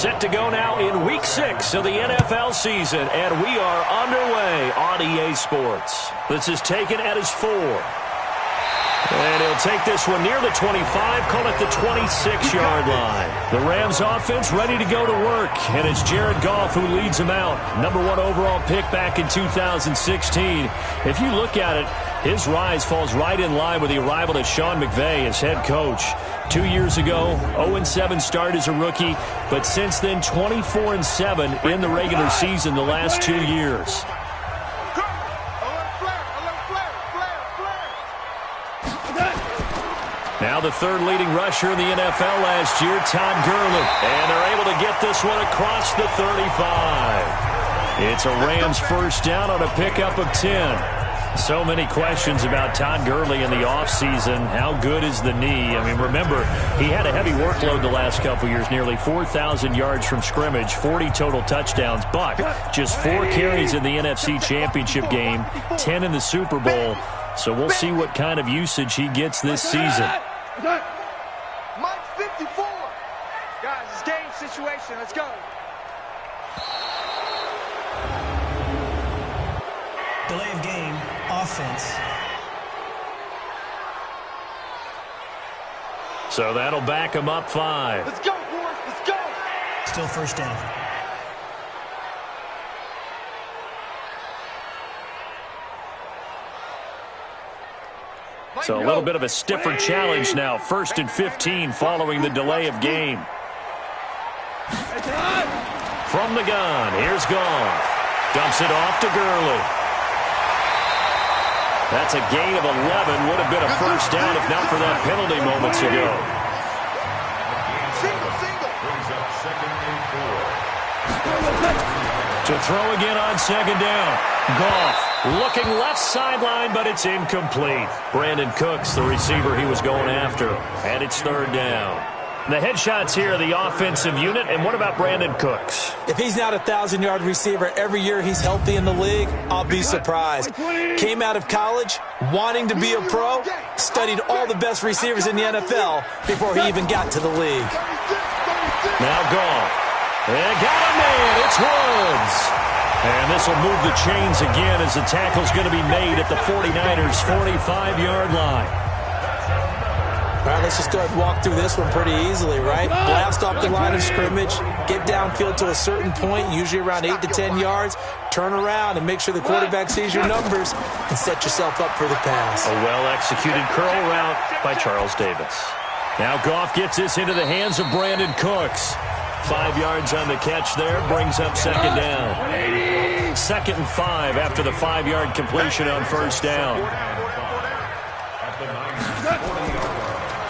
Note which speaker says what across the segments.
Speaker 1: Set to go now in Week 6 of the NFL season, and we are underway on EA Sports. This is taken at his 4. And he'll take this one near the 25, call it the 26-yard line. The Rams offense ready to go to work, and it's Jared Goff who leads them out. #1 overall pick back in 2016. If you look at it, his rise falls right in line with the arrival of Sean McVay as head coach. 2 years ago, 0-7 start as a rookie, but since then 24-7 in the regular season the last 2 years. Now the third leading rusher in the NFL last year, Todd Gurley. And they're able to get this one across the 35. It's a Rams first down on a pickup of 10. So many questions about Todd Gurley in the offseason. How good is the knee? I mean, remember, he had a heavy workload the last couple years, nearly 4,000 yards from scrimmage, 40 total touchdowns, but just 4 carries in the NFC Championship game, 10 in the Super Bowl. So we'll see what kind of usage he gets this season.
Speaker 2: Mike 54. Guys, it's game situation. Let's go.
Speaker 3: Delay of game, offense.
Speaker 1: So that'll back him up 5.
Speaker 2: Let's go, boys. Let's go.
Speaker 3: Still first down.
Speaker 1: So a little bit of a stiffer challenge now. 1st and 15 following the delay of game. From the gun, here's Goff. Dumps it off to Gurley. That's a gain of 11. Would have been a first down if not for that penalty moments ago. To throw again on 2nd down. Goff looking left sideline, but it's incomplete. Brandon Cooks, the receiver he was going after. And it's 3rd down. The headshots here, the offensive unit. And what about Brandon Cooks?
Speaker 4: If he's not a 1,000-yard receiver every year he's healthy in the league, I'll be surprised. Came out of college wanting to be a pro, studied all the best receivers in the NFL before he even got to the league.
Speaker 1: Now Goff. And got a man. It's Woods. And this will move the chains again as the tackle's going to be made at the 49ers' 45-yard line.
Speaker 4: All right, let's just go ahead and walk through this one pretty easily, right? Blast off the line of scrimmage, get downfield to a certain point, usually around 8 to 10 yards, turn around and make sure the quarterback sees your numbers and set yourself up for the pass.
Speaker 1: A well-executed curl route by Charles Davis. Now Goff gets this into the hands of Brandon Cooks. 5 yards on the catch there, brings up 2nd down. 2nd and 5 after the 5-yard completion on 1st down.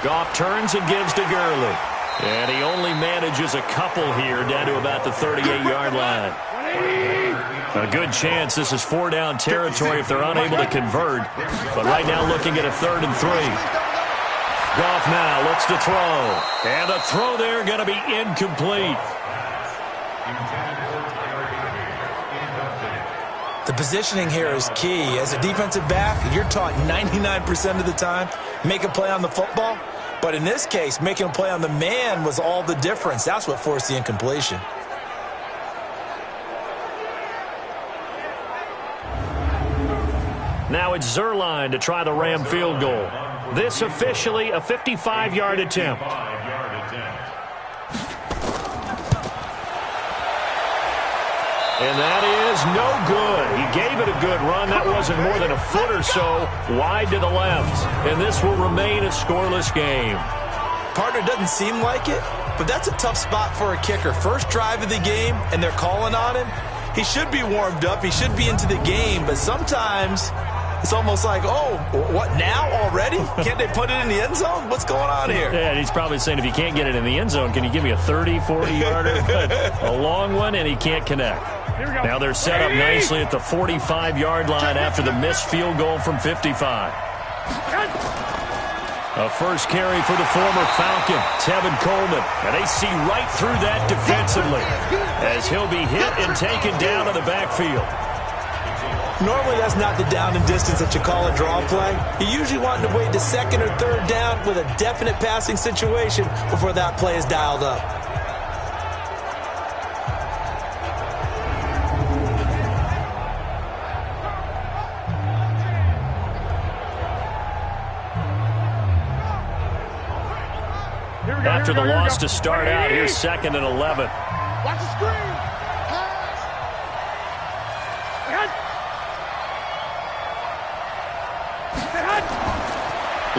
Speaker 1: Goff turns and gives to Gurley. And he only manages a couple here down to about the 38-yard line. A good chance this is 4-down territory if they're unable to convert. But right now looking at a 3rd and 3. Goff now looks to throw. And the throw there going to be incomplete.
Speaker 4: The positioning here is key. As a defensive back, you're taught 99% of the time, make a play on the football. But in this case, making a play on the man was all the difference. That's what forced the incompletion.
Speaker 1: Now it's Zerline to try the Ram field goal. This officially a 55-yard attempt. And that is no good. He gave it a good run. That wasn't more than a foot or so wide to the left. And this will remain a scoreless game.
Speaker 4: Partner, doesn't seem like it, but that's a tough spot for a kicker. First drive of the game, and they're calling on him. He should be warmed up. He should be into the game, but sometimes it's almost like, oh, what, now already? Can't they put it in the end zone? What's going on here?
Speaker 1: Yeah, and he's probably saying, if you can't get it in the end zone, can you give me a 30, 40-yarder? A long one, and he can't connect. Now they're set up nicely at the 45-yard line after the missed field goal from 55. A first carry for the former Falcon, Tevin Coleman. And they see right through that defensively as he'll be hit and taken down to the backfield.
Speaker 4: Normally that's not the down and distance that you call a draw play. You usually want to wait to 2nd or 3rd down with a definite passing situation before that play is dialed up.
Speaker 1: after the loss to start out. Here's 2nd and 11.
Speaker 2: Watch the screen. Pass.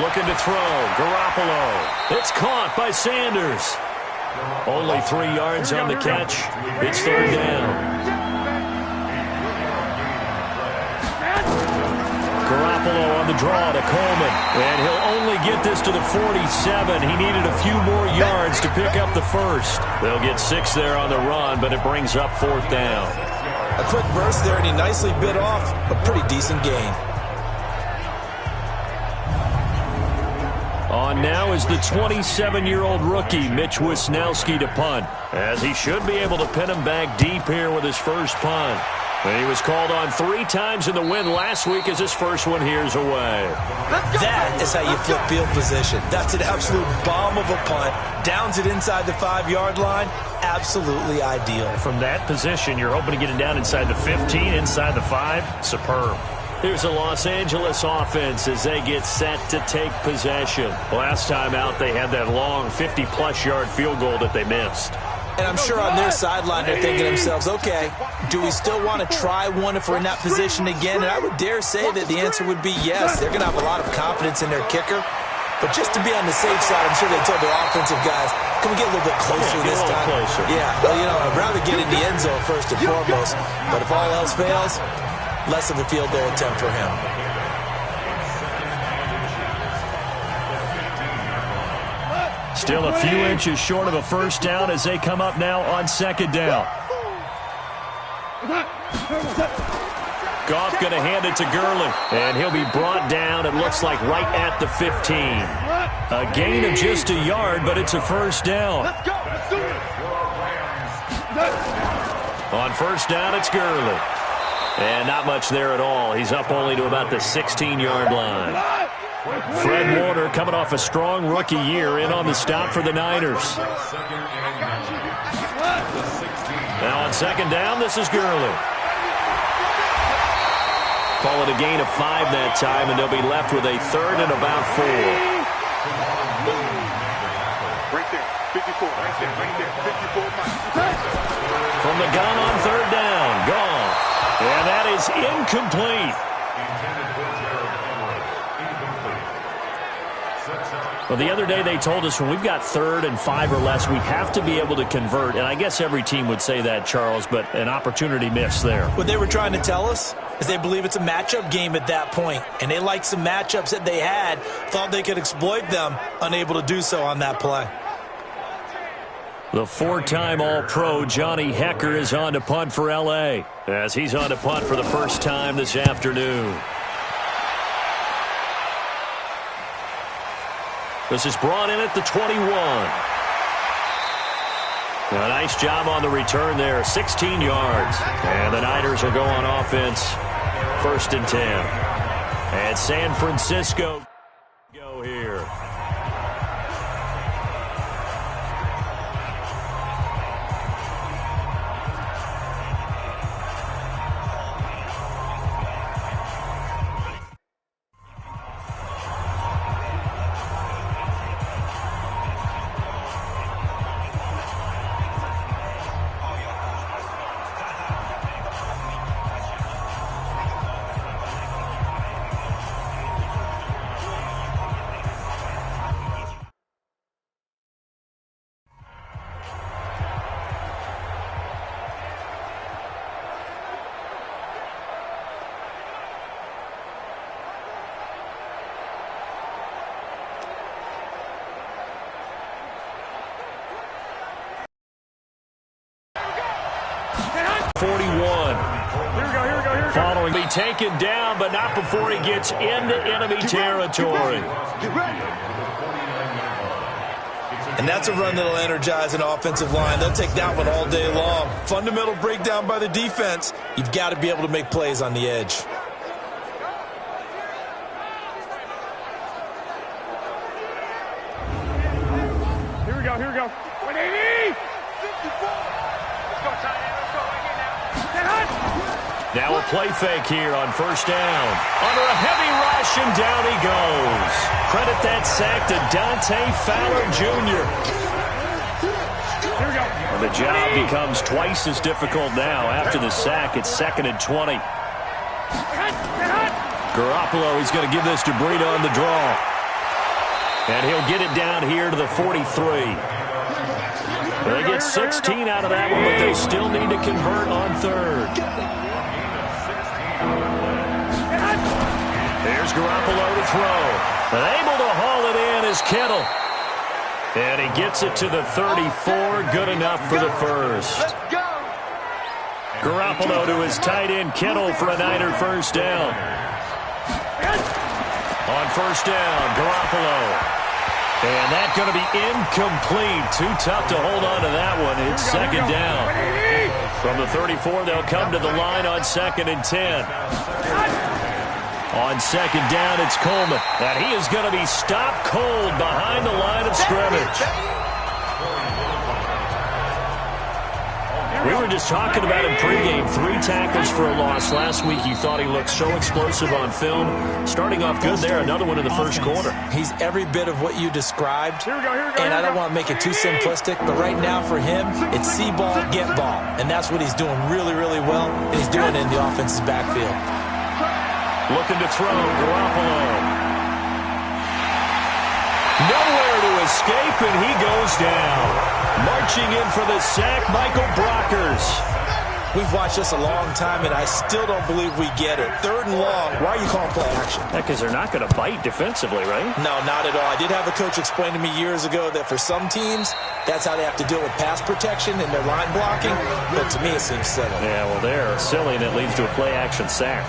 Speaker 1: Looking to throw. Garoppolo. It's caught by Sanders. Only 3 yards on the catch. It's 3rd down. Garoppolo on the draw to Coleman. And he'll only get this to the 47. He needed a few more yards to pick up the first. They'll get 6 there on the run, but it brings up 4th down.
Speaker 4: A quick burst there, and he nicely bit off a pretty decent gain.
Speaker 1: On now is the 27-year-old rookie, Mitch Wisnowski, to punt, as he should be able to pin him back deep here with his first punt. And he was called on 3 times in the win last week as his first one here's away.
Speaker 4: That is how you flip field position. That's an absolute bomb of a punt. Downs it inside the 5-yard line. Absolutely ideal.
Speaker 5: From that position, you're hoping to get it down inside the 15, inside the 5. Superb.
Speaker 1: Here's a Los Angeles offense as they get set to take possession. Last time out, they had that long 50-plus yard field goal that they missed.
Speaker 4: And I'm sure on their sideline they're thinking to themselves, okay, do we still want to try one if we're in that position again? And I would dare say that the answer would be yes. They're going to have a lot of confidence in their kicker. But just to be on the safe side, I'm sure they told their offensive guys, can we get a little bit closer this time?
Speaker 1: Closer.
Speaker 4: Yeah, well, I'd rather get in the end zone first and foremost. But if all else fails, less of a field goal attempt for him.
Speaker 1: Still a few inches short of a first down as they come up now on 2nd down. Goff going to hand it to Gurley, and he'll be brought down, it looks like, right at the 15. A gain of just a yard, but it's a first down. On first down, it's Gurley. And not much there at all. He's up only to about the 16-yard line. Fred Warner coming off a strong rookie year in on the stop for the Niners. Now on 2nd down, this is Gurley. Call it a gain of 5 that time, and they'll be left with a 3rd and about 4.
Speaker 2: Right there, 54. Right there, 54.
Speaker 1: From the gun on 3rd down, Goff. And that is incomplete. Well, the other day they told us when we've got 3rd and 5 or less, we have to be able to convert. And I guess every team would say that, Charles, but an opportunity missed there.
Speaker 4: What they were trying to tell us is they believe it's a matchup game at that point. And they liked some matchups that they had, thought they could exploit them, unable to do so on that play.
Speaker 1: The 4-time All-Pro Johnny Hekker is on to punt for L.A. as he's on to punt for the first time this afternoon. This is brought in at the 21. A nice job on the return there, 16 yards. And the Niners will go on offense, 1st and 10. And San Francisco go here. Following, be taken down, but not before he gets into enemy territory.
Speaker 4: And that's a run that'll energize an offensive line. They'll take that one all day long. Fundamental breakdown by the defense. You've got to be able to make plays on the edge.
Speaker 2: Here we go, here we go. 180! 54! Let's go, tight end. Let's go right here now.
Speaker 1: Now a play fake here on 1st down. Under a heavy rush, and down he goes. Credit that sack to Dante Fowler Jr. And the job becomes twice as difficult now. After the sack, it's 2nd and 20. Garoppolo, he's going to give this to Breida on the draw. And he'll get it down here to the 43. They get 16 out of that one, but they still need to convert on 3rd. Here's Garoppolo to throw. And able to haul it in is Kittle. And he gets it to the 34. Good enough for the first. Garoppolo to his tight end Kittle for a Niner first down. On first down, Garoppolo. And that's going to be incomplete. Too tough to hold on to that one. It's 2nd down. From the 34, they'll come to the line on 2nd and 10. On 2nd down, it's Coleman. And he is going to be stopped cold behind the line of scrimmage. We were just talking about him pregame. 3 tackles for a loss. Last week, he thought he looked so explosive on film. Starting off good there. Another one in the first quarter.
Speaker 4: He's every bit of what you described. And I don't want to make it too simplistic, but right now for him, it's see ball, get ball. And that's what he's doing really, really well. And he's doing it in the offense's backfield.
Speaker 1: Looking to throw, Garoppolo. Nowhere to escape, and he goes down. Marching in for the sack, Michael Brockers.
Speaker 4: We've watched this a long time, and I still don't believe we get it. 3rd and long. Why are you calling play action?
Speaker 1: Because they're not going to bite defensively, right?
Speaker 4: No, not at all. I did have a coach explain to me years ago that for some teams, that's how they have to deal with pass protection and their line blocking. But to me, it seems silly.
Speaker 1: Yeah, well, they're silly, and it leads to a play action sack.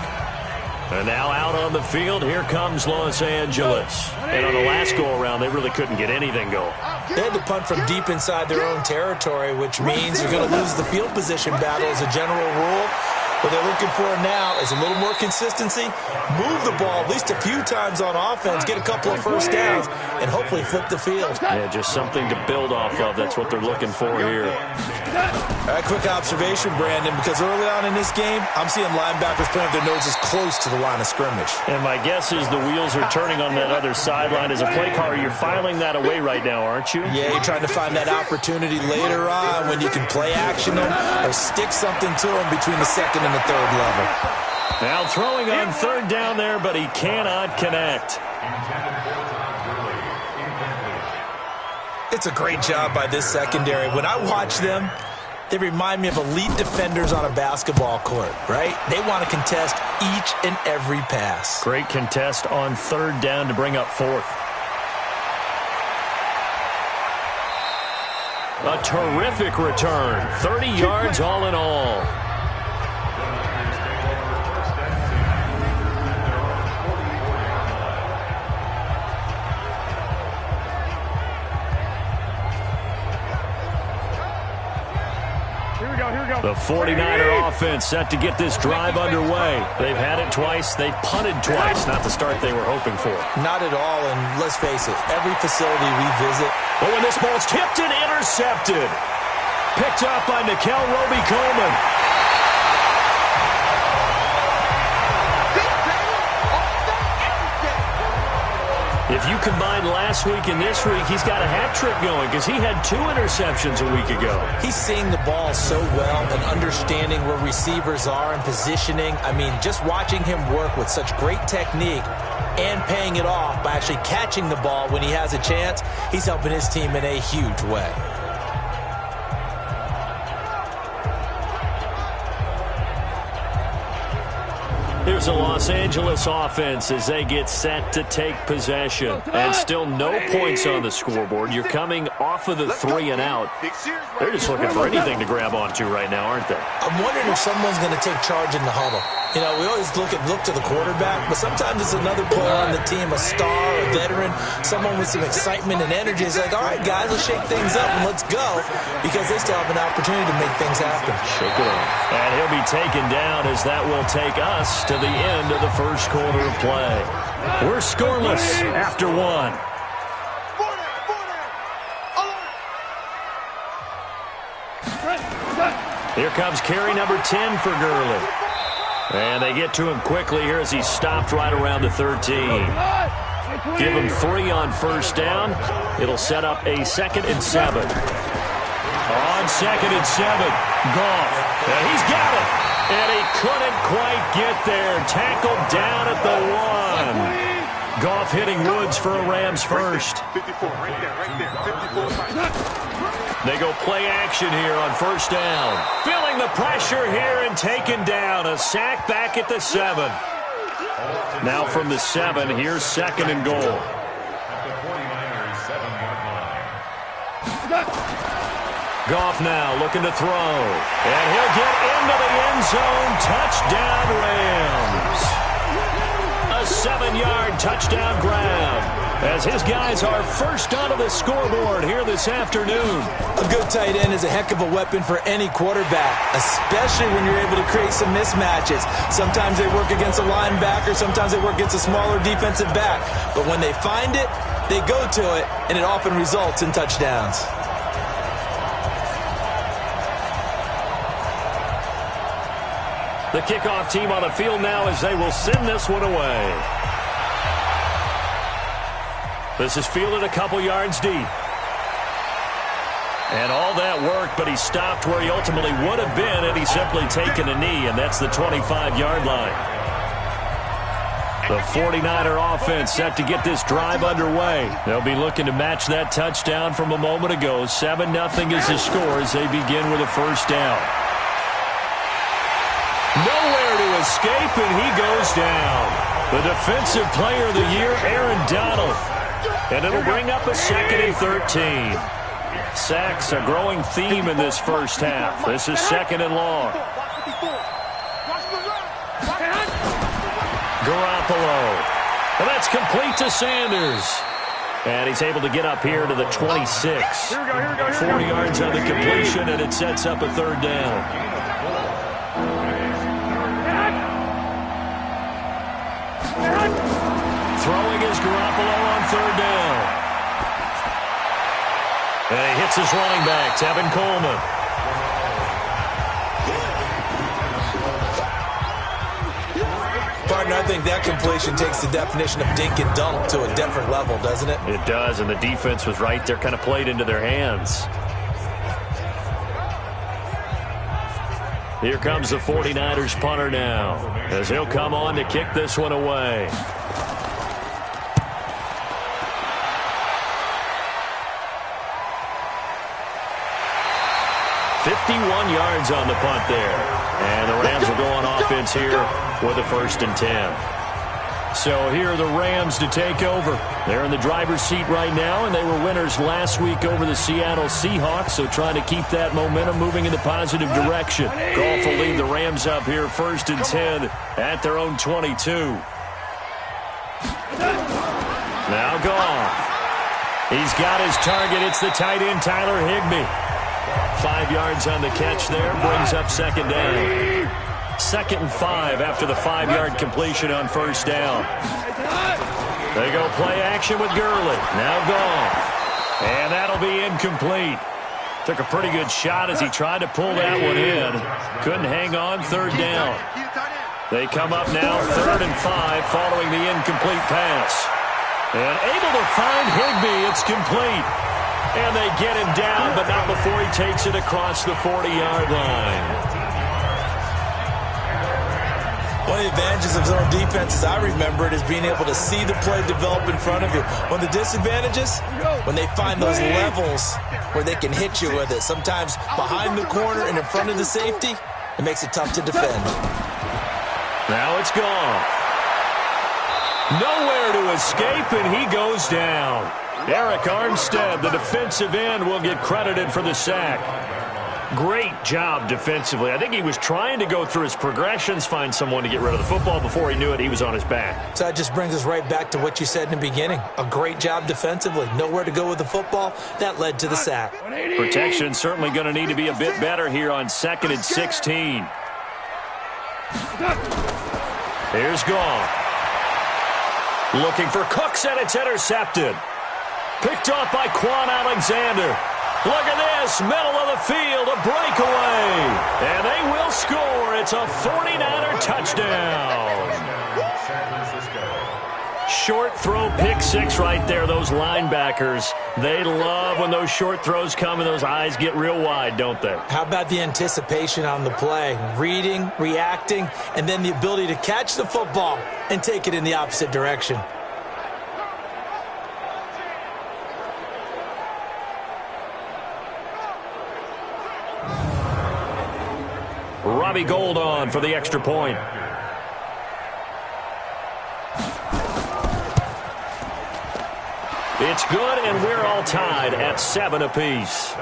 Speaker 1: And now out on the field, here comes Los Angeles. And on the last go-around, they really couldn't get anything going.
Speaker 4: They had to punt from deep inside their own territory, which means you're going to lose the field position battle as a general rule. What they're looking for now is a little more consistency, move the ball at least a few times on offense, get a couple of first downs, and hopefully flip the field.
Speaker 1: Yeah, just something to build off of. That's what they're looking for here.
Speaker 4: All right, quick observation, Brandon, because early on in this game, I'm seeing linebackers playing with their noses close to the line of scrimmage.
Speaker 1: And my guess is the wheels are turning on that other sideline. As a play caller, you're filing that away right now, aren't you?
Speaker 4: Yeah, you're trying to find that opportunity later on when you can play action them or stick something to them between the 2nd and the 3rd level.
Speaker 1: Now throwing on 3rd down there, but he cannot connect.
Speaker 4: It's a great job by this secondary. When I watch them, they remind me of elite defenders on a basketball court, right? They want to contest each and every pass.
Speaker 1: Great contest on 3rd down to bring up 4th. A terrific return. 30 yards all in all. The 49er offense set to get this drive underway. They've had it twice. They've punted twice. Not the start they were hoping for.
Speaker 4: Not at all, and let's face it, every facility we visit.
Speaker 1: Oh, and this ball's tipped and intercepted. Picked up by Nickel Roby-Coleman. If you combine last week and this week, he's got a hat trick going because he had 2 interceptions a week ago.
Speaker 4: He's seeing the ball so well and understanding where receivers are and positioning. I mean, just watching him work with such great technique and paying it off by actually catching the ball when he has a chance, he's helping his team in a huge way.
Speaker 1: Here's a Los Angeles offense as they get set to take possession. And still no points on the scoreboard. You're coming off of the 3 and out. They're just looking for anything to grab onto right now, aren't they?
Speaker 4: I'm wondering if someone's going to take charge in the huddle. You know, we always look to the quarterback, but sometimes it's another player on the team, a star, a veteran, someone with some excitement and energy. It's like, all right, guys, let's shake things up and let's go, because they still have an opportunity to make things happen.
Speaker 1: Shake it off. And he'll be taken down as that will take us to the end of the first quarter of play. We're scoreless after 1. Here comes carry number 10 for Gurley. And they get to him quickly here as he's stopped right around the 13. Give him 3 on first down. It'll set up a 2nd and 7. On on 2nd and 7. Goff. And he's got it. And he couldn't quite get there. Tackled down at the 1. Goff hitting Woods for a Rams first.
Speaker 2: 54, right there, 54.
Speaker 1: They go play action here on 1st down. Feeling the pressure here and taken down. A sack back at the 7. Now from the 7, here's 2nd and goal. Goff now looking to throw. And he'll get into the end zone. Touchdown, Rams. A 7-yard touchdown grab as his guys are first onto the scoreboard here this afternoon.
Speaker 4: A good tight end is a heck of a weapon for any quarterback, especially when you're able to create some mismatches. Sometimes they work against a linebacker, sometimes they work against a smaller defensive back. But when they find it, they go to it, and it often results in touchdowns.
Speaker 1: The kickoff team on the field now as they will send this one away. This is fielded a couple yards deep. And all that worked, but he stopped where he ultimately would have been had he simply taken a knee, and that's the 25-yard line. The 49er offense set to get this drive underway. They'll be looking to match that touchdown from a moment ago. 7-0 is the score as they begin with a first down. Nowhere to escape, and he goes down. The defensive player of the year, Aaron Donald. And it'll bring up a 2nd and 13. Sacks a growing theme in this first half. This is 2nd and long. Garoppolo. And that's complete to Sanders. And he's able to get up here to the 26. 40 yards on the completion, and it sets up a 3rd down. Throwing is Garoppolo on 3rd down. And he hits his running back, Tevin Coleman.
Speaker 4: Partner, I think that completion takes the definition of dink and dunk to a different level, doesn't it?
Speaker 1: It does, and the defense was right there, kind of played into their hands. Here comes the 49ers punter now, as he'll come on to kick this one away. .51 yards on the punt there. And the Rams will go on offense here with a 1st and 10. So here are the Rams to take over. They're in the driver's seat right now, and they were winners last week over the Seattle Seahawks, so trying to keep that momentum moving in the positive direction. Goff will lead the Rams up here 1st and 10 at their own 22. Now Goff. He's got his target. It's the tight end, Tyler Higbee. 5 yards on the catch there, brings up 2nd down. 2nd and 5 after the 5-yard completion on 1st down. They go play action with Gurley. Now Goff. And that'll be incomplete. Took a pretty good shot as he tried to pull that one in. Couldn't hang on, 3rd down. They come up now 3rd and 5 following the incomplete pass. And able to find Higbee. It's complete. And they get him down, but not before he takes it across the 40-yard line.
Speaker 4: One of the advantages of zone defense, as I remember it, is being able to see the play develop in front of you. One of the disadvantages, when they find those levels where they can hit you with it. Sometimes behind the corner and in front of the safety, it makes it tough to defend.
Speaker 1: Now it's Goff. Nowhere to escape, and he goes down. Eric Armstead, the defensive end, will get credited for the sack. Great job defensively. I think he was trying to go through his progressions, find someone to get rid of the football. Before he knew it, he was on his back.
Speaker 4: So that just brings us right back to what you said in the beginning. A great job defensively. Nowhere to go with the football. That led to the sack.
Speaker 1: Protection certainly going to need to be a bit better here on 2nd and 16. Here's Goff. Looking for Cooks, and it's intercepted. Picked off by Quan Alexander. Look at this, middle of the field, a breakaway. And they will score. It's a 49er touchdown. short throw pick six right there. Those linebackers, they love when those short throws come and those eyes get real wide, don't they?
Speaker 4: How about the anticipation on the play? Reading, reacting, and then the ability to catch the football and take it in the opposite direction.
Speaker 1: Robbie Gould on for the extra point. It's good, and we're all tied at 7 apiece.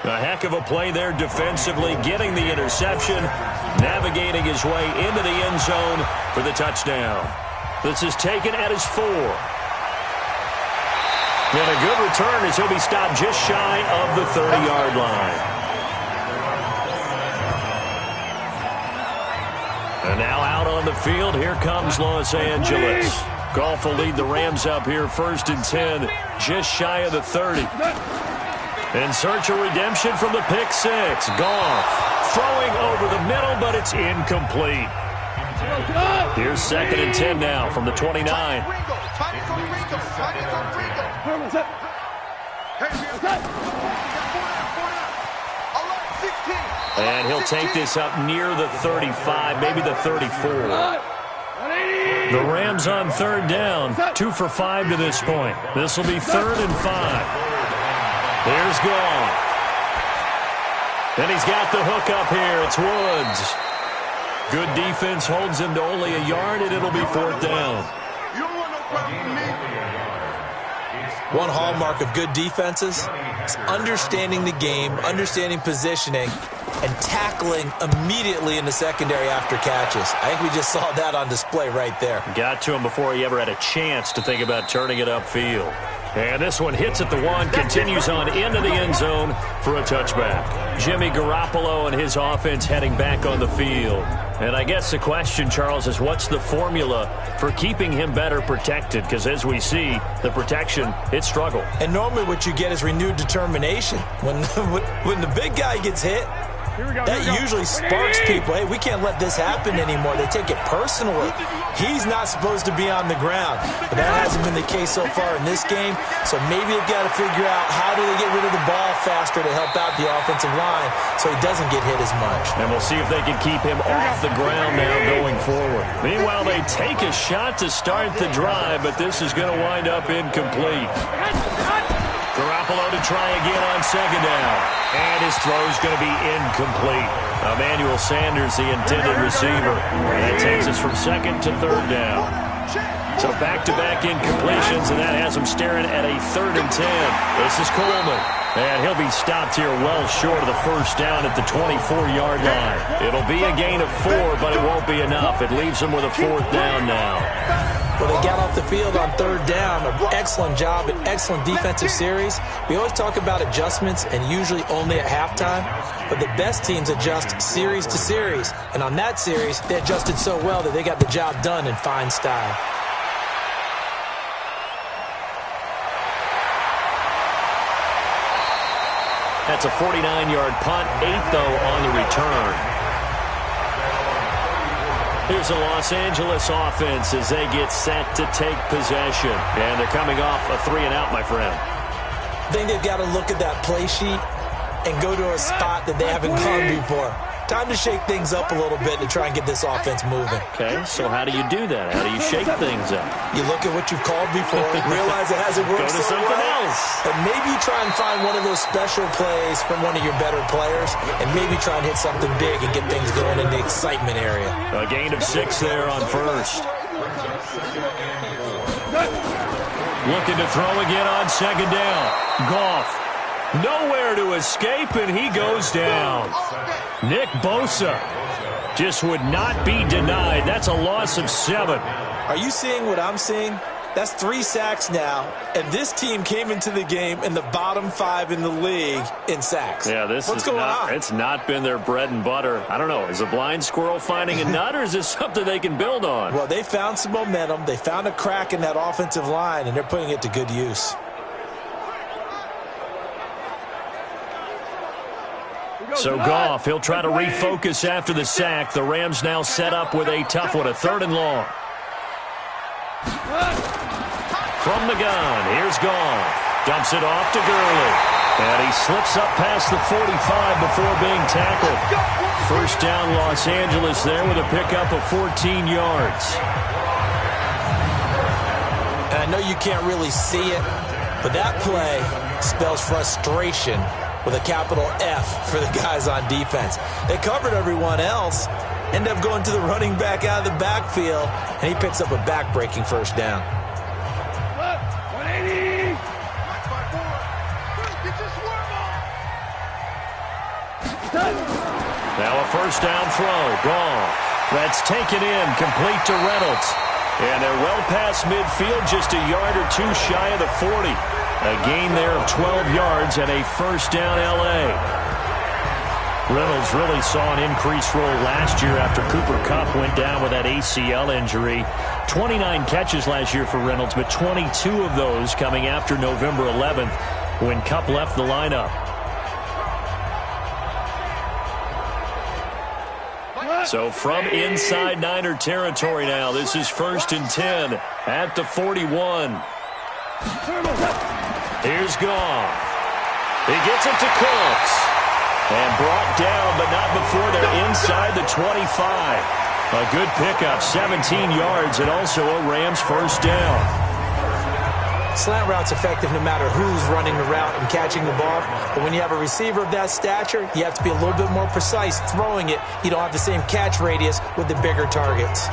Speaker 1: A heck of a play there defensively, getting the interception, navigating his way into the end zone for the touchdown. This is taken at his 4. And a good return as he'll be stopped just shy of the 30-yard line. And now out on the field, here comes Los Angeles. Goff will lead the Rams up here 1st and 10, just shy of the 30. In search of redemption from the pick six. Goff throwing over the middle, but it's incomplete. Here's 2nd and 10 now from the 29. And he'll take this up near the 35, maybe the 34. The Rams on 3rd down, 2 for 5 to this point. This will be 3rd and 5. Here's Goff. And he's got the hook up here. It's Woods. Good defense holds him to only a yard, and it'll be 4th down.
Speaker 4: One hallmark of good defenses is understanding the game, understanding positioning, and tackling immediately in the secondary after catches. I think we just saw that on display right there.
Speaker 1: Got to him before he ever had a chance to think about turning it upfield. And this one hits at the 1, continues on into the end zone for a touchback. Jimmy Garoppolo and his offense heading back on the field. And I guess the question, Charles, is what's the formula for keeping him better protected? Because as we see, the protection, it struggled.
Speaker 4: And normally what you get is renewed determination. When the big guy gets hit, that usually sparks people. Hey, we can't let this happen anymore. They take it personally. He's not supposed to be on the ground. But that hasn't been the case so far in this game. So maybe they've got to figure out how do they get rid of the ball faster to help out the offensive line so he doesn't get hit as much.
Speaker 1: And we'll see if they can keep him off the ground now going forward. Meanwhile, they take a shot to start the drive, but this is going to wind up incomplete. Garoppolo to try again on 2nd down. And his throw is going to be incomplete. Emmanuel Sanders, the intended receiver. And that takes us from 2nd to 3rd down. So back-to-back incompletions, and that has him staring at a 3rd and 10. This is Coleman. And he'll be stopped here well short of the 1st down at the 24-yard line. It'll be a gain of 4, but it won't be enough. It leaves him with a 4th down now.
Speaker 4: Well, they got off the field on 3rd down. An excellent job, an excellent defensive series. We always talk about adjustments, and usually only at halftime. But the best teams adjust series to series. And on that series, they adjusted so well that they got the job done in fine style.
Speaker 1: That's a 49-yard punt, 8, though, on the return. Here's the Los Angeles offense as they get set to take possession. And they're coming off a 3-and-out, my friend.
Speaker 4: I think they've got to look at that play sheet and go to a spot that they haven't gone before. Time to shake things up a little bit to try and get this offense moving.
Speaker 1: Okay, so how do you do that? How do you shake things up?
Speaker 4: You look at what you've called before, realize it hasn't worked
Speaker 1: Go to something else.
Speaker 4: And maybe try and find one of those special plays from one of your better players, and maybe try and hit something big and get things going in the excitement area.
Speaker 1: A gain of 6 there on 1st. Looking to throw again on 2nd down. Goff. Nowhere to escape, and he goes down. Nick Bosa just would not be denied. That's a loss of 7.
Speaker 4: Are you seeing what I'm seeing? That's 3 sacks now, and this team came into the game in the bottom 5 in the league in sacks.
Speaker 1: Yeah, what's going on? It's not been their bread and butter. I don't know. Is a blind squirrel finding a nut, or is this something they can build on?
Speaker 4: Well, they found some momentum. They found a crack in that offensive line, and they're putting it to good use.
Speaker 1: So Goff, he'll try to refocus after the sack. The Rams now set up with a tough one, a 3rd and long. from the gun. Here's Goff. Dumps it off to Gurley. And he slips up past the 45 before being tackled. First down, Los Angeles there with a pickup of 14 yards.
Speaker 4: And I know you can't really see it, but that play spells frustration with a capital F for the guys on defense. They covered everyone else, end up going to the running back out of the backfield, and he picks up a back-breaking first down.
Speaker 2: 180.
Speaker 1: Now a first down throw. Goff. That's taken in, complete to Reynolds. And they're well past midfield, just a yard or two shy of the 40. A gain there of 12 yards and a first down L.A. Reynolds really saw an increased role last year after Cooper Kupp went down with that ACL injury. 29 catches last year for Reynolds, but 22 of those coming after November 11th when Kupp left the lineup. So from inside Niner territory now, this is 1st and 10 at the 41. Here's Goff. He gets it to Cooks. And brought down, but not before they're inside the 25. A good pickup, 17 yards, and also a Rams first down.
Speaker 4: Slant route's effective no matter who's running the route and catching the ball. But when you have a receiver of that stature, you have to be a little bit more precise throwing it. You don't have the same catch radius with the bigger targets.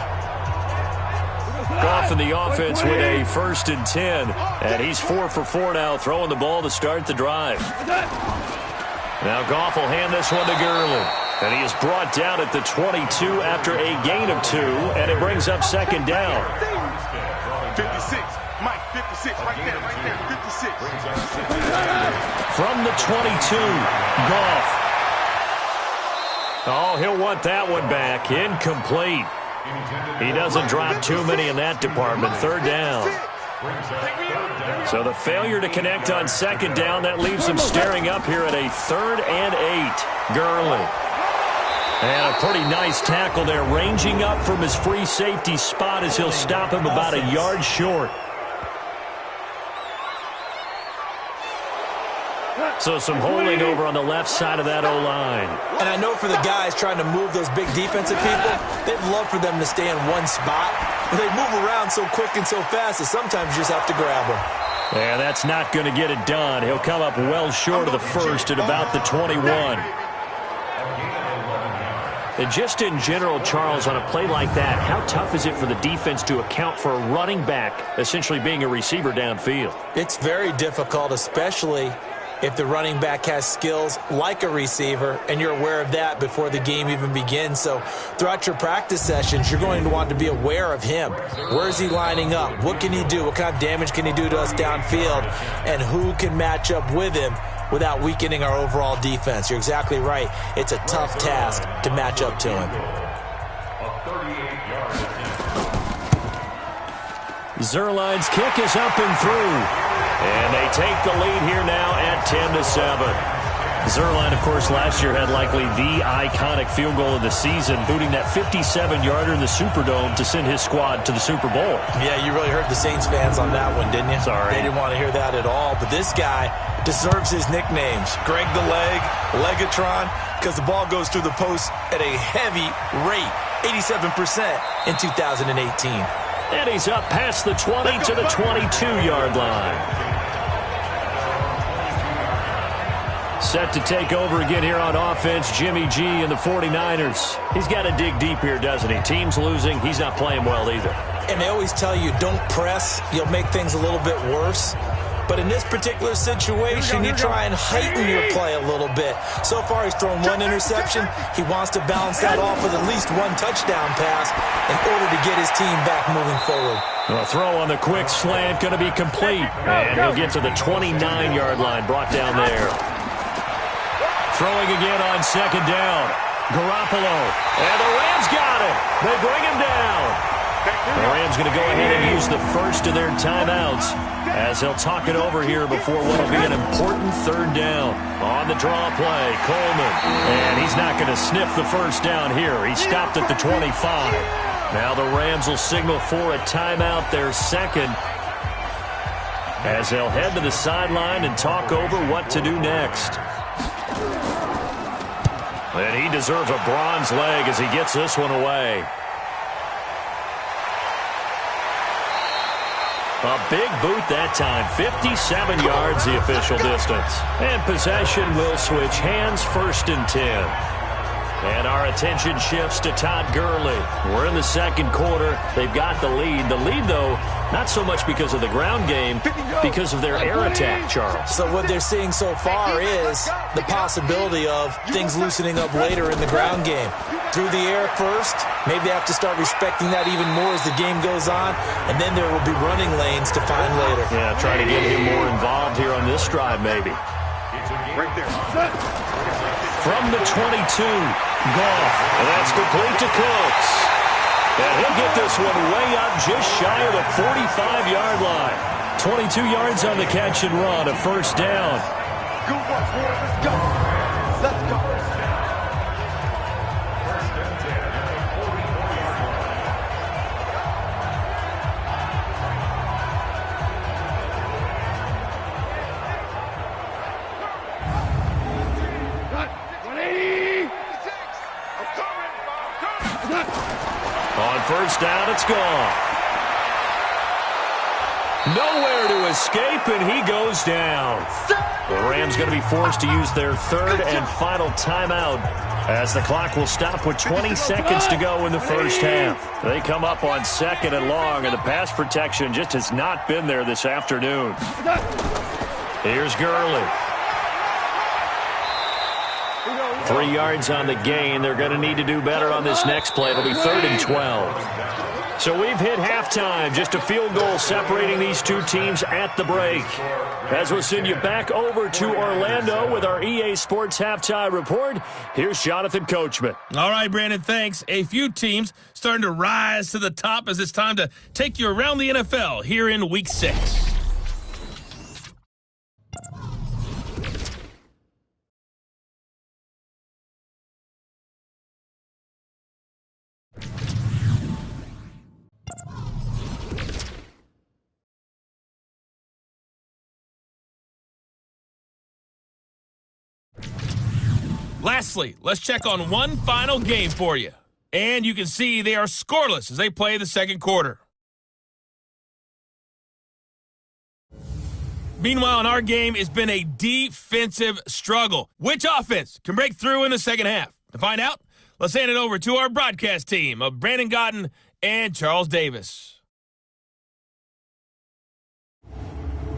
Speaker 1: Goff in the offense with a 1st and 10. And he's 4 for 4 now, throwing the ball to start the drive. Now Goff will hand this one to Gurley. And he is brought down at the 22 after a gain of 2. And it brings up second down.
Speaker 2: 56. Mike, 56, right there, 56.
Speaker 1: From the 22, Goff. Oh, he'll want that one back. Incomplete. He doesn't drop too many in that department. Third down. So the failure to connect on second down, that leaves him staring up here at a 3rd and 8. Gurley. And a pretty nice tackle there, ranging up from his free safety spot as he'll stop him about a yard short. So some holding over on the left side of that O-line.
Speaker 4: And I know for the guys trying to move those big defensive people, they'd love for them to stay in one spot. But they move around so quick and so fast that sometimes you just have to grab them.
Speaker 1: And that's not going to get it done. He'll come up well short of the first at about the 21. And just in general, Charles, on a play like that, how tough is it for the defense to account for a running back essentially being a receiver downfield?
Speaker 4: It's very difficult, especially if the running back has skills like a receiver, and you're aware of that before the game even begins. So throughout your practice sessions, you're going to want to be aware of him. Where is he lining up? What can he do? What kind of damage can he do to us downfield? And who can match up with him without weakening our overall defense? You're exactly right. It's a tough task to match up to him.
Speaker 1: Zuerlein's kick is up and through. And they take the lead here now at 10-7. Zuerlein, of course, last year had likely the iconic field goal of the season, booting that 57-yarder in the Superdome to send his squad to the Super Bowl.
Speaker 4: Yeah, you really hurt the Saints fans on that one, didn't you?
Speaker 1: Sorry.
Speaker 4: They didn't want to hear that at all. But this guy deserves his nicknames. Greg the Leg, Legatron, because the ball goes through the post at a heavy rate, 87% in 2018.
Speaker 1: And he's up past the 20 to the 22-yard line. Set to take over again here on offense, Jimmy G and the 49ers. He's got to dig deep here, doesn't he? Team's losing. He's not playing well either.
Speaker 4: And they always tell you, don't press. You'll make things a little bit worse. But in this particular situation, you try and heighten your play a little bit. So far, he's thrown one interception. He wants to balance that off with at least one touchdown pass in order to get his team back moving forward.
Speaker 1: A throw on the quick slant going to be complete. And he'll get to the 29-yard line, brought down there. Throwing again on second down. Garoppolo. And the Rams got it. They bring him down. The Rams going to go ahead and use the first of their timeouts as they'll talk it over here before what will be an important third down. On the draw play, Coleman. And he's not going to sniff the first down here. He stopped at the 25. Now the Rams will signal for a timeout, their second. as they'll head to the sideline and talk over what to do next. And he deserves a bronze leg as he gets this one away. A big boot that time. 57 yards the official distance. And possession will switch hands, 1st and 10. And our attention shifts to Todd Gurley. We're in the second quarter. They've got the lead. The lead, though, not so much because of the ground game, because of their air attack, Charles.
Speaker 4: So what they're seeing so far is the possibility of things loosening up later in the ground game. Through the air first, maybe they have to start respecting that even more as the game goes on, and then there will be running lanes to find later.
Speaker 1: Yeah, trying to get him more involved here on this drive, maybe.
Speaker 2: Right there.
Speaker 1: From the 22, Goff. And that's complete to Cooks. And he'll get this one way up just shy of the 45-yard line. 22 yards on the catch and run, a 1st down.
Speaker 2: Good work, boys. Let's go. Let's go.
Speaker 1: On 1st down, it's gone. Nowhere to escape, and he goes down. The Rams going to be forced to use their 3rd and final timeout as the clock will stop with 20 seconds to go in the 1st half. They come up on 2nd and long, and the pass protection just has not been there this afternoon. Here's Gurley. 3 yards on the gain. They're going to need to do better on this next play. It'll be 3rd and 12. So we've hit halftime. Just a field goal separating these two teams at the break. As we'll send you back over to Orlando with our EA Sports Halftime Report, here's Jonathan Coachman.
Speaker 6: All right, Brandon, thanks. A few teams starting to rise to the top as it's time to take you around the NFL here in Week 6. Lastly, let's check on one final game for you. And you can see they are scoreless as they play the second quarter. Meanwhile, in our game, it's been a defensive struggle. Which offense can break through in the second half? To find out, let's hand it over to our broadcast team of Brandon Gotten and Charles Davis.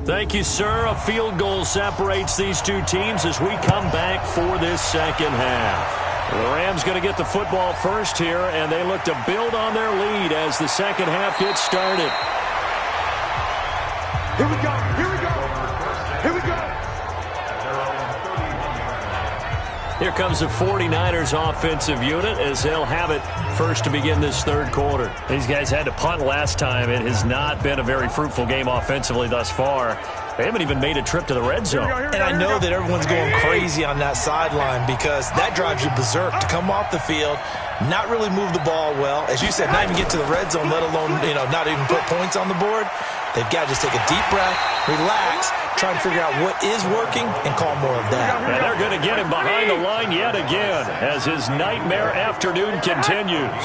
Speaker 1: Thank you, sir. A field goal separates these two teams as we come back for this second half. The Rams going to get the football first here, and they look to build on their lead as the second half gets started.
Speaker 2: Here we go. Here we go. Here we go.
Speaker 1: Here comes the 49ers offensive unit as they'll have it first to begin this third quarter. These guys had to punt last time. It has not been a very fruitful game offensively thus far. They haven't even made a trip to the red zone.
Speaker 4: And I know that everyone's going crazy on that sideline because that drives you berserk to come off the field, not really move the ball well. As you said, not even get to the red zone, let alone, not even put points on the board. They've got to just take a deep breath, relax, try and figure out what is working, and call more of that.
Speaker 1: And they're going to get him behind the line yet again as his nightmare afternoon continues.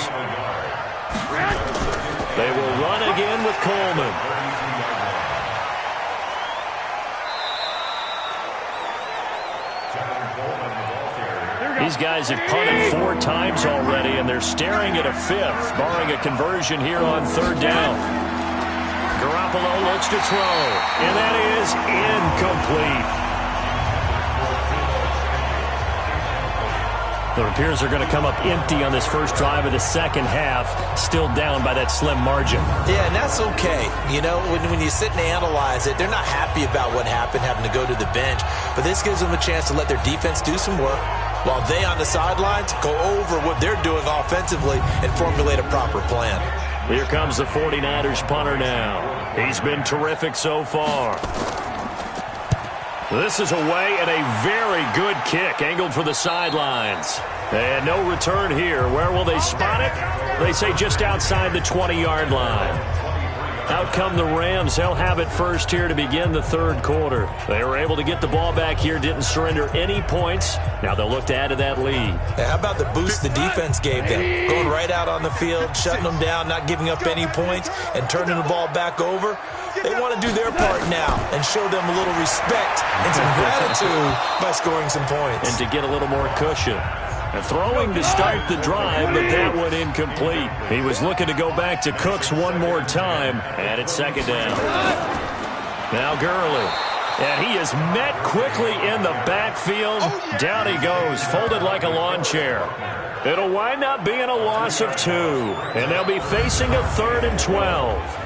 Speaker 1: They will run again with Coleman. These guys have punted 4 times already, and they're staring at a 5th, barring a conversion here on 3rd down. Garoppolo looks to throw, and that is incomplete. It appears they're going to come up empty on this first drive of the second half, still down by that slim margin.
Speaker 4: Yeah, and that's okay. When you sit and analyze it, they're not happy about what happened, having to go to the bench. But this gives them a chance to let their defense do some work, while they on the sidelines go over what they're doing offensively and formulate a proper plan.
Speaker 1: Here comes the 49ers punter now. He's been terrific so far. This is away and a very good kick angled for the sidelines. And no return here. Where will they spot it? They say just outside the 20-yard line. Out come the Rams. They'll have it first here to begin the third quarter. They were able to get the ball back here, didn't surrender any points. Now they'll look to add to that lead.
Speaker 4: Yeah, how about the boost the defense gave them? Going right out on the field, shutting them down, not giving up any points, and turning the ball back over. They want to do their part now and show them a little respect and some gratitude by scoring some points.
Speaker 1: And to get a little more cushion. And throwing to start the drive, but that one incomplete. He was looking to go back to Cooks one more time, and it's second down. Now Gurley. And he is met quickly in the backfield. Down he goes, folded like a lawn chair. It'll wind up being a loss of 2. And they'll be facing a 3rd and 12.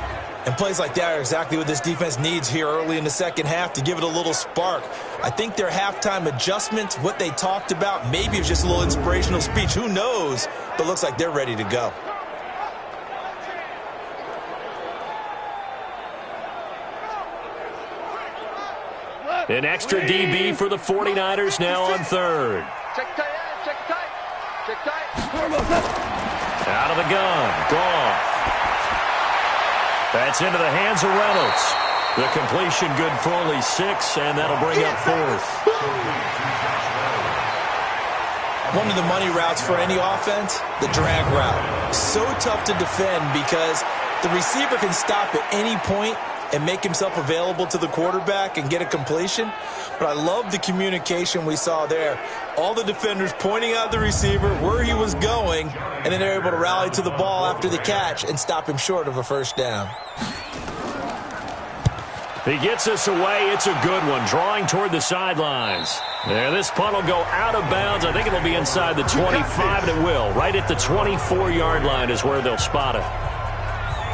Speaker 4: And plays like that are exactly what this defense needs here early in the second half to give it a little spark. I think their halftime adjustments, what they talked about, maybe it was just a little inspirational speech. Who knows? But looks like they're ready to go.
Speaker 1: An extra DB for the 49ers now on 3rd.
Speaker 2: Check tight, check tight, check tight.
Speaker 1: Out of the gun, Goff. That's into the hands of Reynolds. The completion good for only 6, and that'll bring up 4th.
Speaker 4: One of the money routes for any offense, the drag route. So tough to defend because the receiver can stop at any point and make himself available to the quarterback and get a completion. But I love the communication we saw there. All the defenders pointing out the receiver, where he was going, and then they're able to rally to the ball after the catch and stop him short of a first down.
Speaker 1: He gets us away. It's a good one. Drawing toward the sidelines. There, this punt will go out of bounds. I think it'll be inside the 25, and it will. Right at the 24-yard line is where they'll spot it.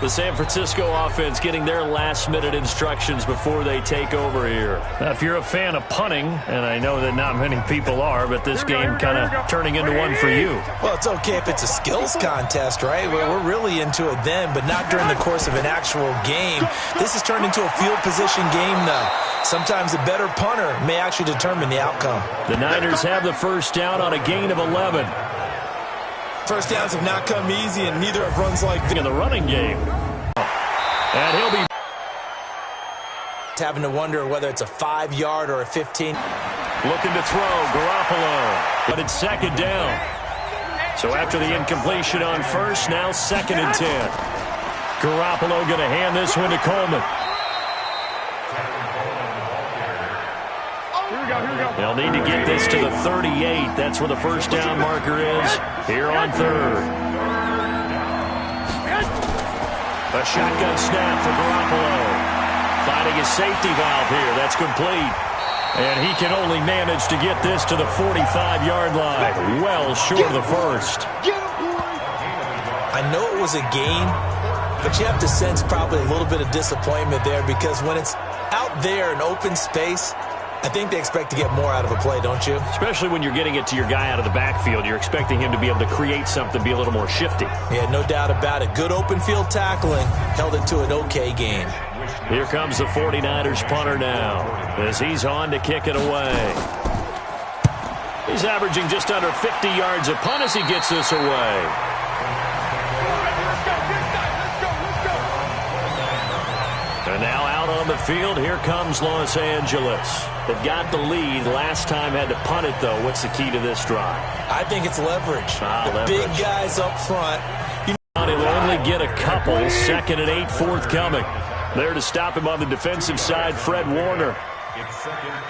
Speaker 1: The San Francisco offense getting their last-minute instructions before they take over here.
Speaker 5: Now, if you're a fan of punting, and I know that not many people are, but this game kind of turning into one for you.
Speaker 4: Well, it's okay if it's a skills contest, right? We're really into it then, but not during the course of an actual game. This has turned into a field position game, though. Sometimes a better punter may actually determine the outcome.
Speaker 1: The Niners have the first down on a gain of 11.
Speaker 4: First downs have not come easy, and neither have runs like this.
Speaker 1: In the running game. And he'll be
Speaker 4: having to wonder whether it's a 5-yard or a 15.
Speaker 1: Looking to throw, Garoppolo. But it's second down. So after the incompletion on first, now 2nd and 10. Garoppolo going to hand this one to Coleman. They'll need to get this to the 38. That's where the first down marker is here on 3rd. A shotgun snap for Garoppolo. Finding his safety valve here. That's complete. And he can only manage to get this to the 45-yard line. Well short of the first.
Speaker 4: I know it was a gain, but you have to sense probably a little bit of disappointment there because when it's out there in open space, I think they expect to get more out of a play, don't you?
Speaker 1: Especially when you're getting it to your guy out of the backfield. You're expecting him to be able to create something, be a little more shifty.
Speaker 4: Yeah, no doubt about it. Good open field tackling. Held it to an okay game.
Speaker 1: Here comes the 49ers punter now as he's on to kick it away. He's averaging just under 50 yards a punt as he gets this away. And now out on the field, here comes Los Angeles. They've got the lead. Last time had to punt it, though. What's the key to this drive?
Speaker 4: I think it's leverage.
Speaker 1: Leverage.
Speaker 4: Big guys up front.
Speaker 1: He'll only get a couple. 2nd and 8 forthcoming. There to stop him on the defensive side, Fred Warner.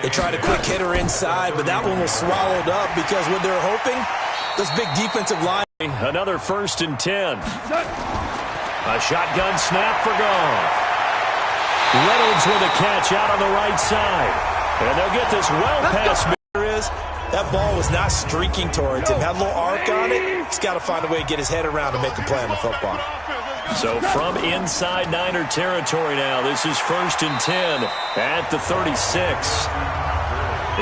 Speaker 4: They tried a quick hitter inside, but that one was swallowed up because what they're hoping, this big defensive line.
Speaker 1: Another 1st and 10. A shotgun snap for Goff. Reynolds with a catch out on the right side. And they'll get this well past
Speaker 4: is. That ball was not streaking towards him. Had a little arc on it. He's got to find a way to get his head around and make a play on the football.
Speaker 1: So from inside Niner territory now, this is 1st and 10 at the 36.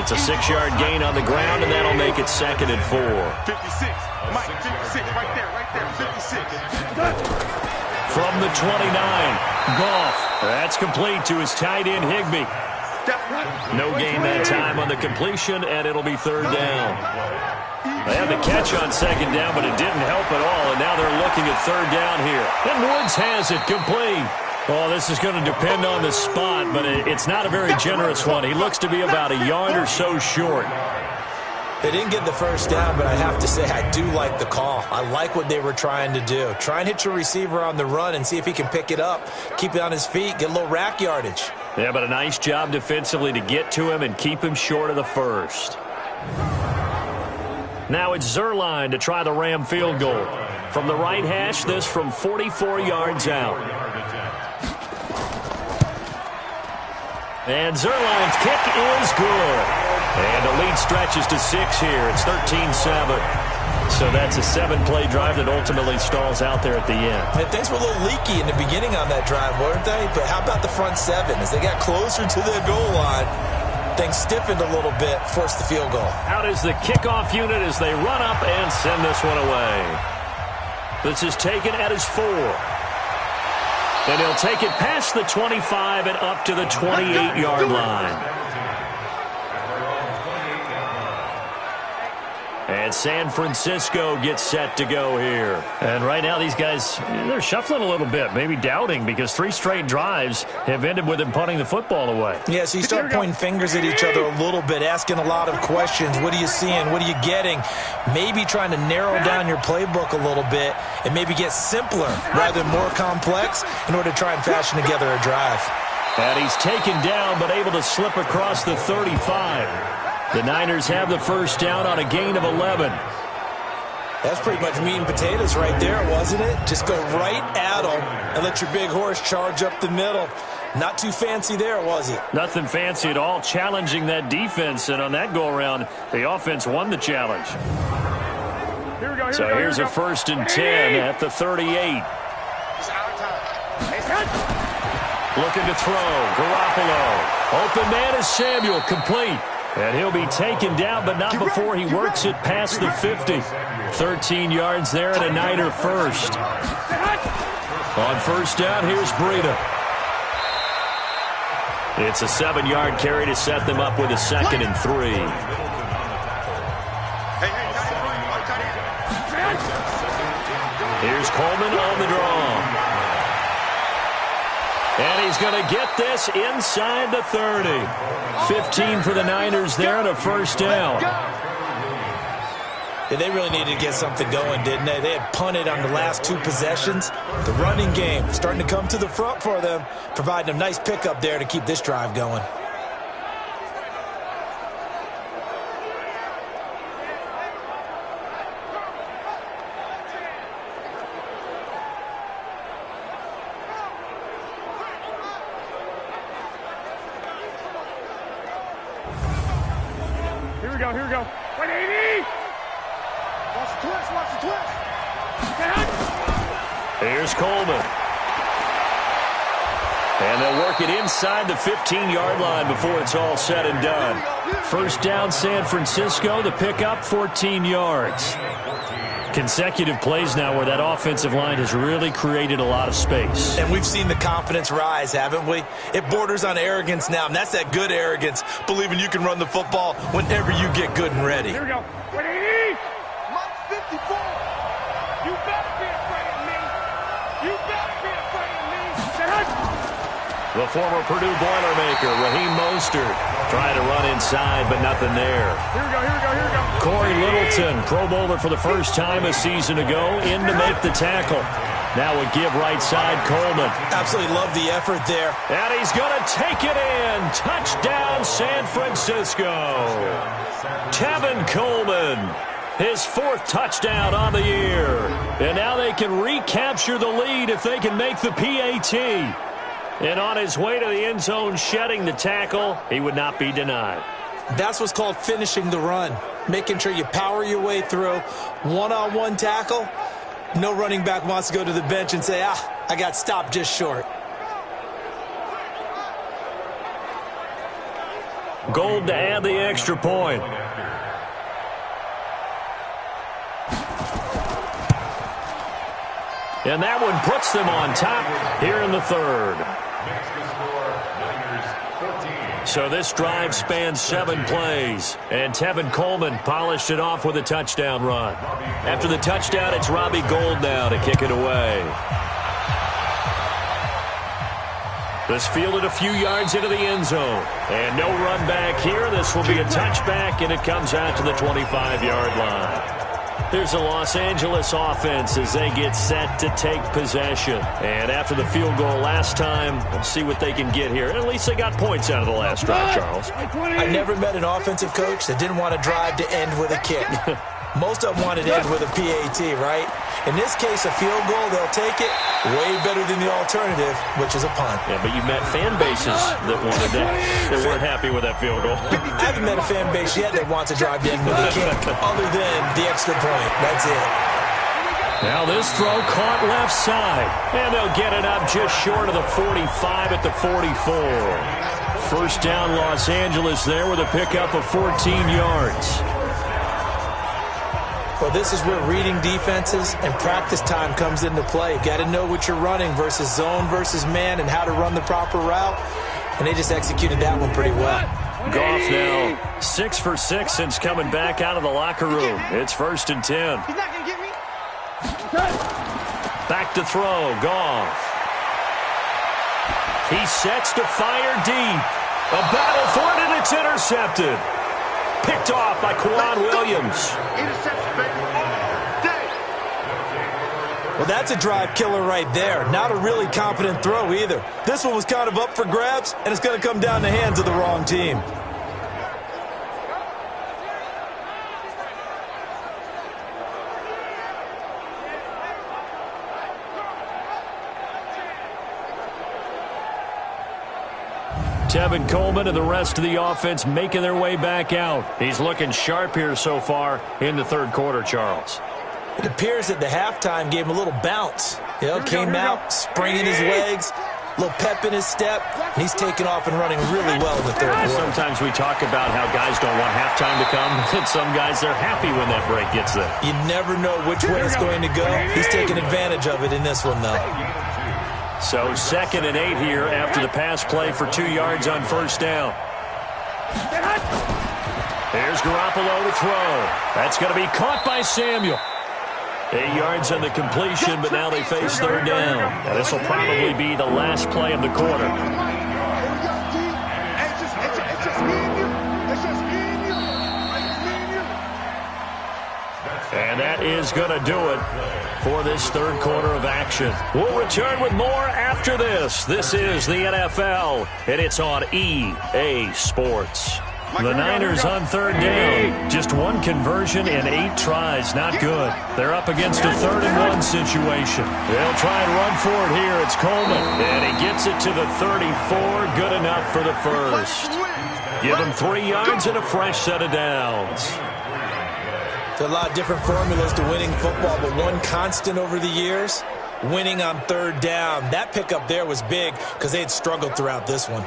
Speaker 1: It's a 6-yard gain on the ground, and that'll make it 2nd and 4.
Speaker 2: 56. Mike, 56. Right there. 56.
Speaker 1: From the 29, Goff. That's complete to his tight end, Higbee. No gain that time on the completion, and it'll be 3rd down. They had the catch on 2nd down, but it didn't help at all, and now they're looking at 3rd down here. And Woods has it complete.
Speaker 5: Well, this is going to depend on the spot, but it's not a very generous one. He looks to be about a yard or so short.
Speaker 4: They didn't get the first down, but I have to say I do like the call. I like what they were trying to do. Try and hit your receiver on the run and see if he can pick it up, keep it on his feet, get a little rack yardage.
Speaker 5: Yeah, but a nice job defensively to get to him and keep him short of the first. Now it's Zerline to try the Ram field goal. From the right hash, this from 44 yards out. And Zerline's kick is good. And the lead stretches to 6 here. It's 13-7. So that's a 7-play drive that ultimately stalls out there at the end.
Speaker 4: And things were a little leaky in the beginning on that drive, weren't they? But how about the front 7? As they got closer to the goal line, things stiffened a little bit, forced the field goal.
Speaker 5: Out is the kickoff unit as they run up and send this one away. This is taken at his 4. And he'll take it past the 25 and up to the 28-yard line. And San Francisco gets set to go here. And right now these guys, they're shuffling a little bit, maybe doubting, because 3 straight drives have ended with them punting the football away.
Speaker 4: Yeah, so you start pointing fingers at each other a little bit, asking a lot of questions. What are you seeing? What are you getting? Maybe trying to narrow down your playbook a little bit and maybe get simpler rather than more complex in order to try and fashion together a drive.
Speaker 5: And he's taken down but able to slip across the 35. The Niners have the first down on a gain of 11.
Speaker 4: That's pretty much meat and potatoes right there, wasn't it? Just go right at them and let your big horse charge up the middle. Not too fancy there, was it?
Speaker 5: Nothing fancy at all, challenging that defense. And on that go-around, the offense won the challenge. So here's a 1st and 10 at the 38. Looking to throw. Garoppolo. Open man is Samuel, complete. And he'll be taken down, but not before he works it past the 50. 13 yards there and a Niner first. On first down, here's Breida. It's a 7-yard carry to set them up with a 2nd and 3. Here's Coleman on the draw. And he's going to get this inside the 30. 15 for the Niners there and a first down.
Speaker 4: Yeah, they really needed to get something going, didn't they? They had punted on the last 2 possessions. The running game starting to come to the front for them, providing a nice pickup there to keep this drive going.
Speaker 2: Here we go. 180! Watch the twist.
Speaker 5: Here's Coleman. And they'll work it inside the 15-yard line before it's all said and done. First down, San Francisco. The pickup, 14 yards. Consecutive plays now where that offensive line has really created a lot of space.
Speaker 4: And we've seen the confidence rise, haven't we? It borders on arrogance now, and that's that good arrogance, believing you can run the football whenever you get good and ready.
Speaker 2: Here we go. 180! Mike 54! You better be afraid of me! You better be afraid of me!
Speaker 5: The former Purdue Boilermaker, Raheem Mostert, trying to run inside, but nothing there.
Speaker 2: Here we go.
Speaker 5: Corey Littleton, Pro Bowler for the first time a season ago, in to make the tackle. Now a give right side, Coleman.
Speaker 4: Absolutely love the effort there.
Speaker 5: And he's going to take it in. Touchdown, San Francisco. Tevin Coleman, his 4th touchdown on the year. And now they can recapture the lead if they can make the PAT. And on his way to the end zone, shedding the tackle, he would not be denied.
Speaker 4: That's what's called finishing the run. Making sure you power your way through. One-on-one tackle. No running back wants to go to the bench and say, I got stopped just short.
Speaker 5: Gold to add the extra point. And that one puts them on top here in the 3rd. So this drive spans 7 plays, and Tevin Coleman polished it off with a touchdown run. After the touchdown, it's Robbie Gould now to kick it away.
Speaker 1: This fielded a few yards into the end zone. And no run back here. This will be a touchback, and it comes out to the 25-yard line. There's the Los Angeles offense as they get set to take possession. And after the field goal last time, we'll see what they can get here. At least they got points out of the last drive, Charles.
Speaker 4: I never met an offensive coach that didn't want to drive to end with a kick. Most of them wanted to end with a PAT, right? In this case, a field goal, they'll take it way better than the alternative, which is a punt.
Speaker 1: Yeah, but you met fan bases that wanted that. They weren't happy with that field goal.
Speaker 4: I haven't met a fan base yet that wants to drive to end with a kick, other than the extra point. That's it.
Speaker 1: Now this throw caught left side, and they'll get it up just short of the 45 at the 44. First down, Los Angeles there with a pickup of 14 yards.
Speaker 4: Well, this is where reading defenses and practice time comes into play. Got to know what you're running versus zone versus man and how to run the proper route. And they just executed that one pretty well.
Speaker 1: Goff now 6 for 6 since coming back out of the locker room. It's 1st and 10.
Speaker 2: He's not going to get me.
Speaker 1: Back to throw, Goff. He sets to fire deep. A battle for it, and it's intercepted. Picked off by Quan Williams.
Speaker 4: Well, that's a drive killer right there. Not a really confident throw either. This one was kind of up for grabs, and it's going to come down the hands of the wrong team.
Speaker 1: Tevin Coleman and the rest of the offense making their way back out. He's looking sharp here so far in the third quarter, Charles.
Speaker 4: It appears that the halftime gave him a little bounce. You know, came out, springing his legs, a little pep in his step, and he's taking off and running really well in the third quarter.
Speaker 1: Sometimes we talk about how guys don't want halftime to come, and some guys, they're happy when that break gets there.
Speaker 4: You never know which way it's going to go. He's taking advantage of it in this one, though.
Speaker 1: So 2nd and 8 here after the pass play for 2 yards on first down. Here's Garoppolo to throw. That's going to be caught by Samuel. 8 yards on the completion, but now they face third down. Now this will probably be the last play of the quarter. And that is going to do it for this third quarter of action. We'll return with more after this. This is the NFL, and it's on EA Sports. The Niners on third down. Just one conversion in 8 tries. Not good. They're up against a 3rd and 1 situation. They'll try and run for it here. It's Coleman. And he gets it to the 34. Good enough for the first. Give him 3 yards and a fresh set of downs.
Speaker 4: There's a lot of different formulas to winning football, but one constant over the years, winning on third down. That pickup there was big because they had struggled throughout this one.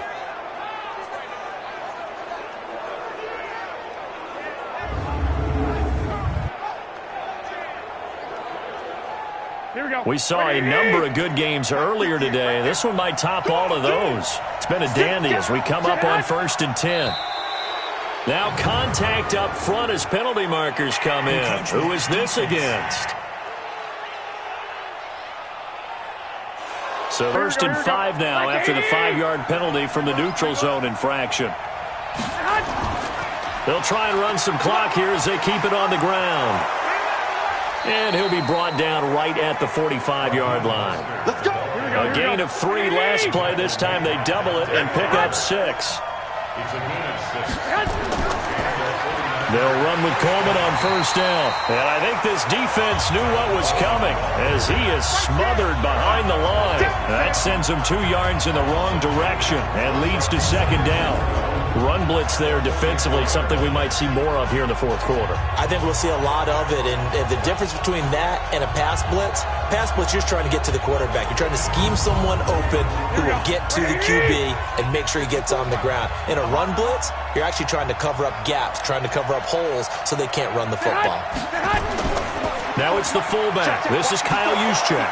Speaker 1: We saw a number of good games earlier today. This one might top all of those. It's been a dandy as we come up on 1st and 10. Now contact up front as penalty markers come in. Who is this against? So 1st and 5 now after the 5-yard penalty from the neutral zone infraction. They'll try and run some clock here as they keep it on the ground. And he'll be brought down right at the 45-yard line.
Speaker 2: Let's go.
Speaker 1: A gain of 3 last play. This time they double it and pick up 6. They'll run with Coleman on first down. And I think this defense knew what was coming as he is smothered behind the line. That sends him 2 yards in the wrong direction and leads to 2nd down. Run blitz there defensively, something we might see more of here in the fourth quarter.
Speaker 4: I think we'll see a lot of it, and the difference between that and a pass blitz, you're just trying to get to the quarterback. You're trying to scheme someone open who will get to the QB and make sure he gets on the ground. In a run blitz, you're actually trying to cover up gaps, trying to cover up holes so they can't run the football.
Speaker 1: Now it's the fullback. This is Kyle Juszczyk.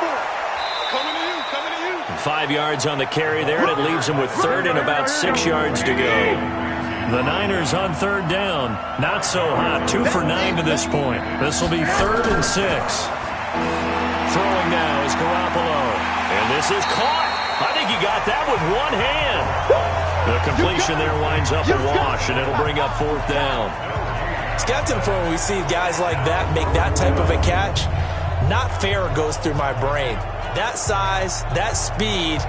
Speaker 1: 5 yards on the carry there, and it leaves him with 3rd and about 6 yards to go. The Niners on third down. Not so hot. 2 for 9 to this point. This will be 3rd and 6. Throwing now is Garoppolo. And this is caught. I think he got that with one hand. The completion there winds up a wash, and it'll bring up 4th down.
Speaker 4: It's got to the point where we see guys like that make that type of a catch. Not fair goes through my brain. That size, that speed,